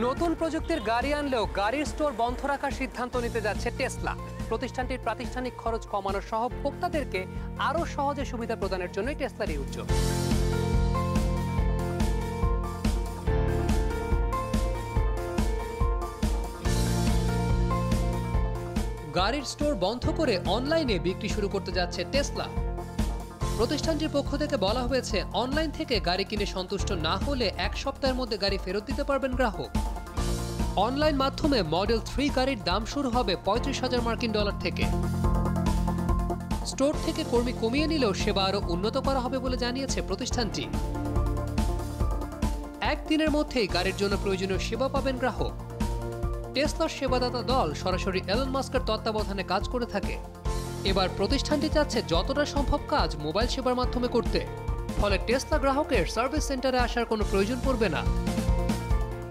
নতুন প্রযুক্তির গাড়ি আনলেও গাড়ির স্টোর বন্ধ রাখার সিদ্ধান্ত নিতে যাচ্ছে টেসলা। প্রতিষ্ঠানটির প্রাতিষ্ঠানিক খরচ কমানো সহ ভোক্তাদেরকে আরও সহজে সুবিধা প্রদানের জন্যই টেসলার এই উদ্যোগ। গাড়ির স্টোর বন্ধ করে অনলাইনে বিক্রি শুরু করতে যাচ্ছে টেসলা। প্রতিষ্ঠানটির পক্ষ থেকে বলা হয়েছে, অনলাইন থেকে গাড়ি কিনে সন্তুষ্ট না হলে 1 সপ্তাহের মধ্যে গাড়ি ফেরত দিতে পারবেন গ্রাহক। অনলাইন মাধ্যমে মডেল 3 গাড়ির দাম শুরু হবে $35,000 থেকে। স্টোর থেকে কর্মী কমিয়ে নিলেও সেবা আরও উন্নত করা হবে বলে জানিয়েছে প্রতিষ্ঠানটি। একদিনের মধ্যেই গাড়ির জন্য প্রয়োজনীয় সেবা পাবেন গ্রাহক। টেসলার সেবাদাতা দল সরাসরি এলন মাস্কের তত্ত্বাবধানে কাজ করে থাকে। এবার প্রতিষ্ঠানটি চাচ্ছে যতটা সম্ভব কাজ মোবাইল সেবার মাধ্যমে করতে, ফলে টেসলা গ্রাহকের সার্ভিস সেন্টারে আসার কোনো প্রয়োজন পড়বে না।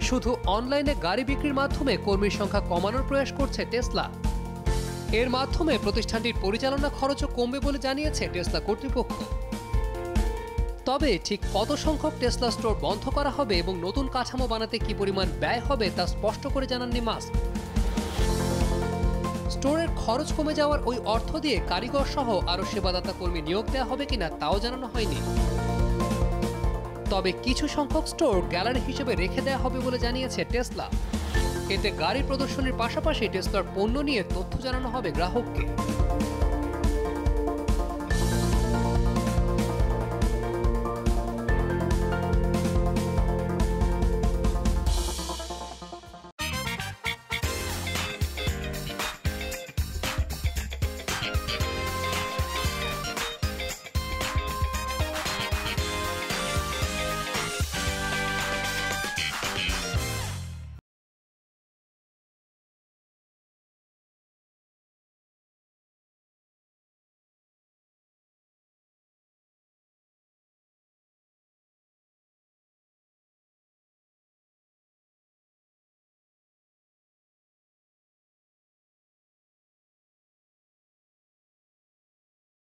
শুধু অনলাইনে গাড়ি বিক্রির মাধ্যমে কর্মীর সংখ্যা কমানোর প্রয়াস করছে টেসলা। এর মাধ্যমে প্রতিষ্ঠানটির পরিচালনা খরচও কমবে বলে জানিয়েছে টেসলা কর্তৃপক্ষ। তবে ঠিক কত সংখ্যক টেসলা স্টোর বন্ধ করা হবে এবং নতুন কাঠামো বানাতে কি পরিমাণ ব্যয় হবে তা স্পষ্ট করে জানাননি মাস্ক। স্টোরের খরচ কমে যাওয়ার ওই অর্থ দিয়ে কারিগর সহ আরও সেবাদাতা কর্মী নিয়োগ দেওয়া হবে কিনা তাও জানানো হয়নি। তবে কিছু সংখ্যক স্টোর গ্যালারি হিসেবে রেখে দেওয়া হবে বলে জানিয়েছে টেসলা। এতে গাড়ি প্রদর্শনীর পাশাপাশি টেসলার পণ্য নিয়ে তথ্য জানানো হবে গ্রাহককে।